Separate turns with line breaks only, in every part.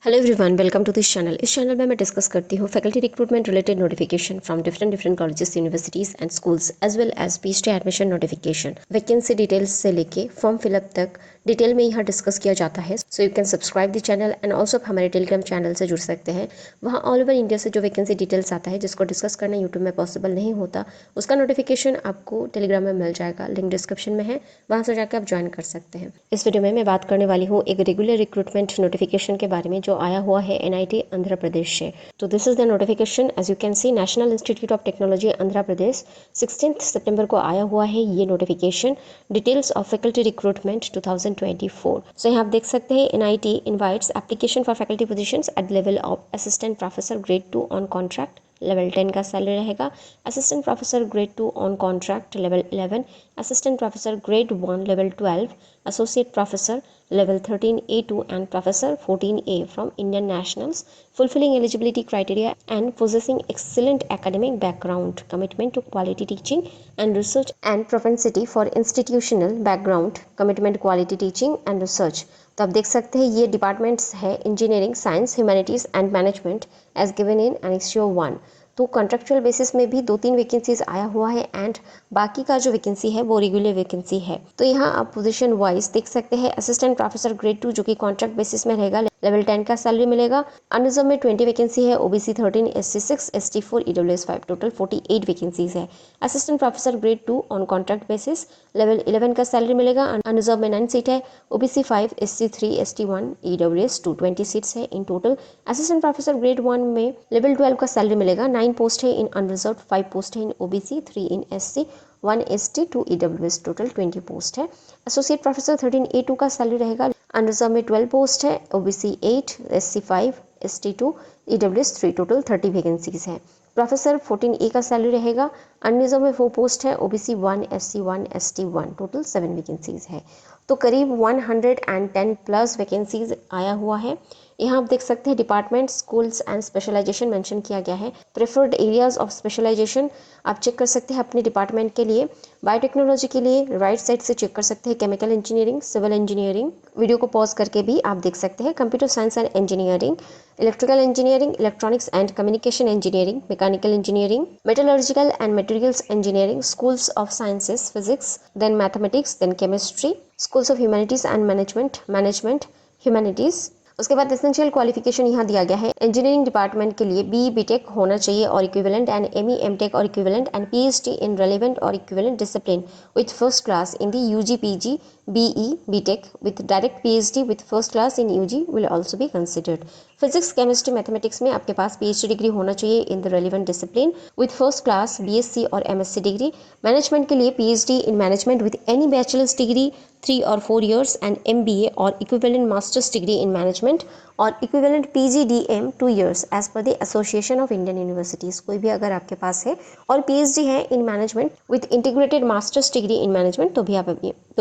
Hello everyone, welcome to this channel. इस चैनल में मैं डिस्कस करती हूँ faculty recruitment related notification from different colleges, universities and schools as well as PhD admission notification. Vacancy details से लेके form fill up तक डिटेल में यहाँ डिस्कस किया जाता है। So you can subscribe the channel and also हमारे टेलीग्राम चैनल से जुड़ सकते हैं। वहाँ ऑल ओवर इंडिया से जो वैकेंसी डिटेल्स आता है जिसको डिस्कस करना यूट्यूब में पॉसिबल नहीं होता, उसका नोटिफिकेशन आपको टेलीग्राम में मिल जाएगा। लिंक डिस्क्रिप्शन में है, वहाँ से जाकर आप ज्वाइन कर सकते हैं। इस वीडियो में मैं बात करने वाली हूँ एक रेगुलर रिक्रूटमेंट नोटिफिकेशन के बारे में जो आया हुआ है एनआईटी आंध्र प्रदेश से। तो this is the notification. As you can see, national institute of technology Andhra Pradesh 16 सितंबर को आया हुआ है ये notification. Details of faculty recruitment 2024। So यहाँ आप देख सकते हैं, NIT invites application for faculty positions at level of assistant professor grade 2 on contract. Level 10 का सैलरी रहेगा। Assistant professor grade 2 on contract level 11, assistant professor grade 1 level 12, associate professor level 13A2 and professor 14A from Indian nationals, fulfilling eligibility criteria and possessing excellent academic background, commitment to quality teaching and research and propensity for institutional background, commitment quality teaching and research। तो आप देख सकते हैं ये departments है engineering, science, humanities and management as given in annexure 1। तो contractual basis में भी 2-3 वैकेंसीज आया हुआ है एंड बाकी का जो वैकेंसी है वो रेगुलर वैकेंसी है। तो यहाँ आप पोजीशन वाइज देख सकते हैं, असिस्टेंट प्रोफेसर ग्रेड 2 जो कि कॉन्ट्रैक्ट बेसिस में रहेगा, लेवल 10 का सैलरी मिलेगा। अनरिजर्व में 20 वैकेंसी है, OBC 13, SC 6, ST 4, EWS 5, total 48 vacancies है। Assistant professor grade 2 on contract basis, level 11 का सैलरी मिलेगा। अनरिजर्व में 9 सीट है, OBC 5, SC 3, ST 1, EWS 2, 20 seats है in total. Assistant professor grade 1 में लेवल 12 का सैलरी मिलेगा। 9 पोस्ट है इन अनरिजर्व, 5 पोस्ट है in OBC, 3 in SC, 1 ST, 2 EWS, total 20 post है। एसोसिएट प्रोफेसर 13A2 का सैलरी रहेगा। अनरिजर्व में 12 पोस्ट है, OBC 8, SC 5, ST 2, EWS 3, total 30 vacancies है। प्रोफेसर 14A का सैलरी रहेगा। अनरिजर्व में 4 पोस्ट है, OBC 1, SC 1, ST 1, total 7 vacancies है। तो करीब 110 प्लस वैकेंसीज आया हुआ है। यहाँ आप देख सकते हैं department, schools and specialization mention किया गया है। प्रेफर्ड एरियाज ऑफ स्पेशलाइजेशन आप चेक कर सकते हैं अपने डिपार्टमेंट के लिए। बायोटेक्नोलॉजी के लिए राइट साइड से चेक कर सकते हैं, chemical engineering, civil engineering, video को पॉज करके भी आप देख सकते हैं। Computer science and engineering, electrical engineering, electronics and communication engineering, mechanical engineering, metallurgical and materials engineering, schools of sciences, physics, then mathematics, then chemistry, schools of humanities and management humanities. उसके बाद essential qualification यहाँ दिया गया है। Engineering department के लिए B BTech होना चाहिए or equivalent, and ME MTech or equivalent, and PhD in relevant or equivalent discipline with first class in the UG PG BE BTech with direct PhD with first class in UG will also be considered. Physics, chemistry, mathematics में आपके पास PhD degree होना चाहिए in the relevant discipline with first class BSc और MSc degree. Management के लिए PhD in management with any bachelor's degree 3 or 4 years and MBA or equivalent master's degree in management और equivalent PGDM 2 years as per the Association of Indian Universities। कोई भी अगर आपके पास है और PhD है in management with integrated master's degree in management तो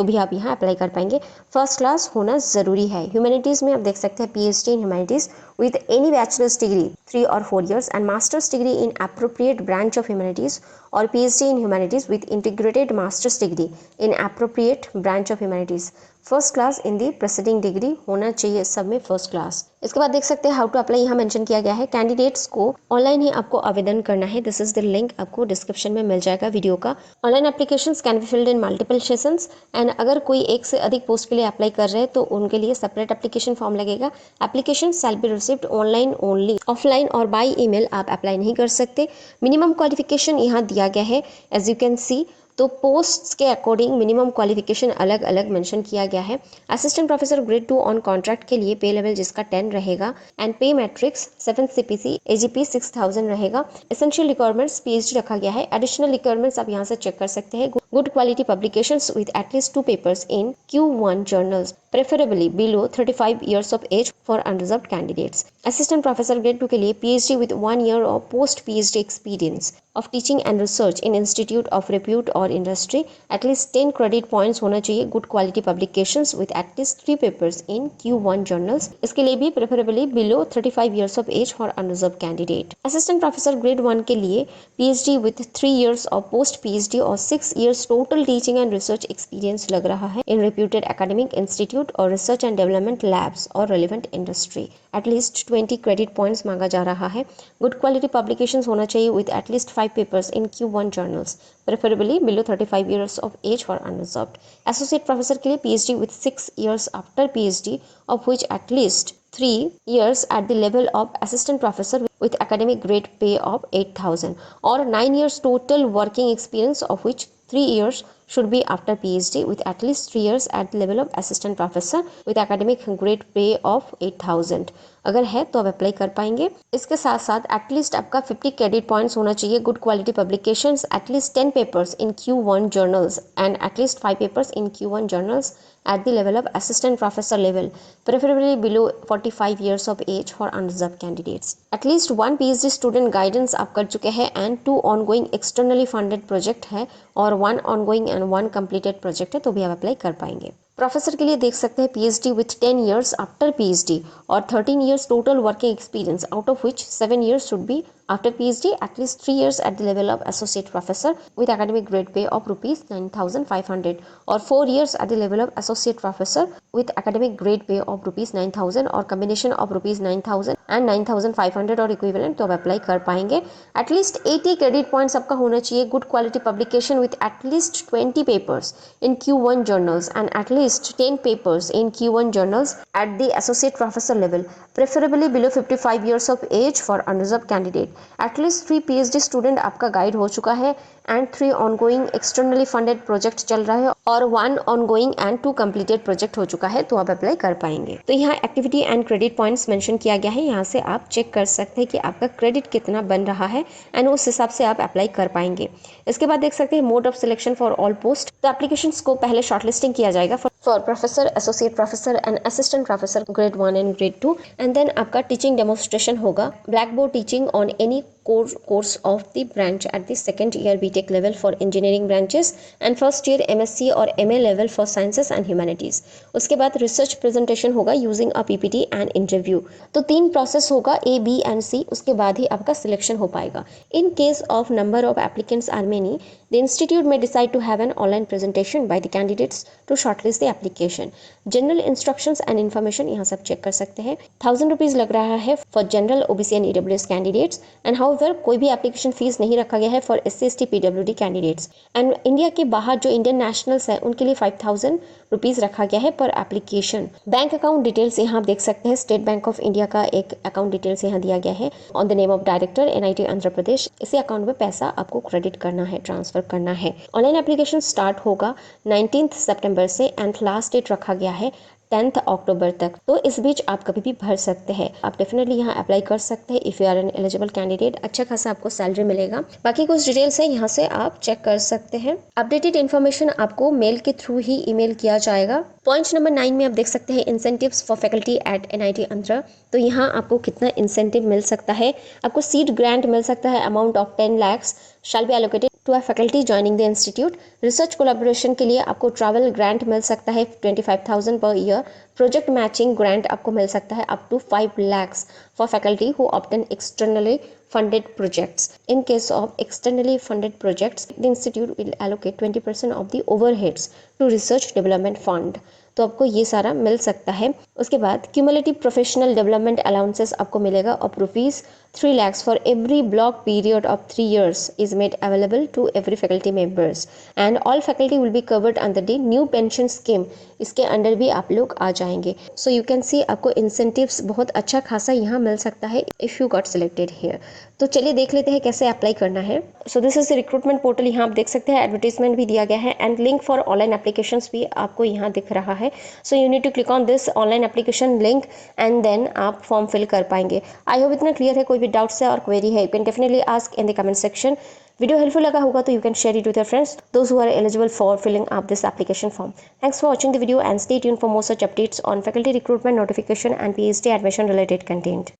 भी आप यहाँ अप्लाई कर पाएंगे। फर्स्ट क्लास होना ज़रूरी है। ह्यूमैनिटीज़ में आप देख सकते हैं PhD in humanities with any bachelor's degree 3 or 4 years and master's degree in appropriate branch of humanities और PhD in humanities with integrated master's degree in appropriate branch of humanities। First class in the presiding degree होना चाहिए सब में first class. इसके बाद देख सकते हैं हाउ टू अप्लाई, यहाँ मेंशन किया गया है। कैंडिडेट्स को ऑनलाइन ही आपको आवेदन करना है। दिस इज द लिंक, आपको डिस्क्रिप्शन में मिल जाएगा वीडियो का। Online applications can be filled in multiple sessions and अगर कोई एक से अधिक पोस्ट के लिए अप्लाई कर रहे हैं तो उनके लिए सेपरेट एप्लीकेशन फॉर्म लगेगा। Application shall be received online only, offline और बाय ईमेल आप अप्लाई नहीं कर सकते। मिनिमम क्वालिफिकेशन यहाँ दिया गया है एज यू कैन सी। तो पोस्ट्स के अकॉर्डिंग मिनिमम क्वालिफिकेशन अलग अलग मेंशन किया गया है। Assistant professor grade 2 on contract के लिए पे लेवल जिसका 10 रहेगा एंड पे मैट्रिक्स 7 CPC AGP 6000 रहेगा। एसेंशियल रिक्वायरमेंट्स पीएचडी रखा गया है। एडिशनल रिक्वायरमेंट्स आप यहाँ से चेक कर सकते हैं। Good quality publications with at least 2 papers in Q1 journals preferably below 35 years of age for unreserved candidates। Assistant Professor Grade 2 के लिए PhD with 1 year of post PhD experience of teaching and research in institute of repute or industry, at least 10 credit points होना चाहिए। good quality publications with at least 3 papers in Q1 journals, इसके लिए भी preferably below 35 years of age for unreserved candidate। Assistant Professor Grade 1 के लिए PhD with 3 years of post PhD or 6 years years total teaching and research experience लग रहा है in reputed academic institute और research and development labs और relevant industry. At least 20 credit points मांगा जा रहा है. Good quality publications होना चाहिए with at least 5 papers in Q1 journals, preferably below 35 years of age for unreserved. Associate professor के लिए PhD with 6 years after PhD, of which at least 3 years at the level of assistant professor with academic grade pay of 8,000 or 9 years total working experience, of which 3 years should be after PhD with at least 3 years at the level of assistant professor with academic grade pay of 8,000. अगर है तो आप apply कर पाएंगे. इसके साथ साथ at least आपका 50 क्रेडिट पॉइंट्स होना चाहिए. Good quality publications, at least 10 papers in Q1 journals and at least 5 papers in Q1 journals at the level of assistant professor level, preferably below 45 years of age for unreserved candidates. At least one PhD student guidance आप कर चुके हैं and 2 ongoing externally funded project है और 1 ongoing and 1 completed project है, तो भी आप अप्लाई कर पाएंगे. प्रोफेसर के लिए देख सकते हैं PhD with 10 years after PhD और 13 years total working experience, out of which 7 years should be after PhD, at least 3 years at the level of associate professor with academic grade pay of rupees 9,500 और 4 years at the level of associate professor with academic grade pay of rupees 9,000 और combination of rupees 9,000 and 9,500 और equivalent, तो आप apply कर पाएंगे. At least 80 credit points आपका होना चाहिए. Good quality publication with at least 20 papers in Q1 journals and at least 10 papers in Q1 journals at the associate professor level, preferably below 55 years of age for unreserve candidate. At least 3 PhD student आपका guide हो चुका है and 3 ongoing externally funded project चल रहा है और 1 ongoing and 2 completed project हो चुका है, तो आप अप्लाई कर पाएंगे. तो यहाँ activity and credit points mention किया गया है. यहाँ से आप चेक कर सकते हैं कि आपका क्रेडिट कितना बन रहा है एंड उस हिसाब से आप अप्लाई कर पाएंगे. इसके बाद देख सकते हैं mode of selection for all post. तो एप्लीकेशंस को पहले शॉर्टलिस्टिंग किया जाएगा for professor, associate professor and assistant professor grade 1 and grade 2 and then आपका टीचिंग डेमोन्स्ट्रेशन होगा. Blackboard teaching on any course of the branch at the second year BTech level for engineering branches and first year MSc और MA level for sciences and humanities. उसके बाद research presentation होगा using a PPT and interview. तो 3 process होगा A, B and C. उसके बाद ही आपका selection हो पाएगा. In case of number of applicants are many, the institute may decide to have an online presentation by the candidates to shortlist the application. General instructions and information यहाँ सब check कर सकते हैं. 1,000 रुपीज लग रहा है for general OBC and EWS candidates and however कोई भी एप्लीकेशन फीस नहीं रखा गया है for SC ST PWD candidates. And India के बाहर जो इंडियन नेशनल्स हैं उनके लिए 5,000 रुपीज रखा गया है पर एप्लीकेशन. बैंक अकाउंट डिटेल्स यहाँ आप देख सकते हैं. स्टेट बैंक ऑफ इंडिया का एक अकाउंट डिटेल्स यहाँ दिया गया है on the name of director NIT Andhra Pradesh. इसी अकाउंट में पैसा आपको क्रेडिट करना है, ट्रांसफर करना है. ऑनलाइन एप्लीकेशन स्टार्ट होगा 19 सितंबर से एंड लास्ट डेट रखा गया है 10 अक्टूबर तक. तो इस बीच आप कभी भी भर सकते हैं. आप डेफिनेटली यहाँ अप्लाई कर सकते हैं if you are an eligible candidate. अच्छा खासा आपको सैलरी मिलेगा. बाकी कुछ डिटेल्स है यहाँ से आप चेक कर सकते हैं. अपडेटेड इन्फॉर्मेशन आपको मेल के थ्रू ही ईमेल किया जाएगा. पॉइंट नंबर 9 में आप देख सकते हैं incentives for faculty at NIT Andhra. तो यहाँ आपको कितना इंसेंटिव मिल सकता है. आपको सीट ग्रांट मिल सकता है amount of 10 lakhs shall be allocated to a faculty joining the institute. Research collaboration के लिए आपको ट्रैवल ग्रांट मिल सकता है 25,000 per year. Project matching grant आपको मिल सकता है up to 5 lakhs for faculty who obtain externally funded projects. In case of externally funded projects, the institute will allocate 20% of the overheads to research development fund. तो आपको ये सारा मिल सकता है. उसके बाद क्यूमुलेटिव प्रोफेशनल डेवलपमेंट अलाउंसेस आपको मिलेगा of rupees 3 lakhs for every block period of 3 years is made available to every faculty members and all faculty will be covered under the new pension scheme. इसके under भी आप लोग आ जाएंगे. So you can सी आपको incentives बहुत अच्छा खासा यहाँ मिल सकता है if you got selected here. तो चलिए देख लेते हैं कैसे अप्लाई करना है. So this is the recruitment portal. यहाँ आप देख सकते हैं एडवर्टीजमेंट भी दिया गया है and link for online applications भी आपको यहाँ दिख रहा है. So you need to click on this online application link and then आप फॉर्म फिल कर पाएंगे. आई होप इतना क्लियर है. कोई भी डाउट्स है और क्वेरी है you can definitely ask in the comment section. Video helpful लगा होगा तो you can share it with your friends those who are eligible for filling up this application form. Thanks for watching the video and stay tuned for more such updates on faculty recruitment notification and PhD admission related content.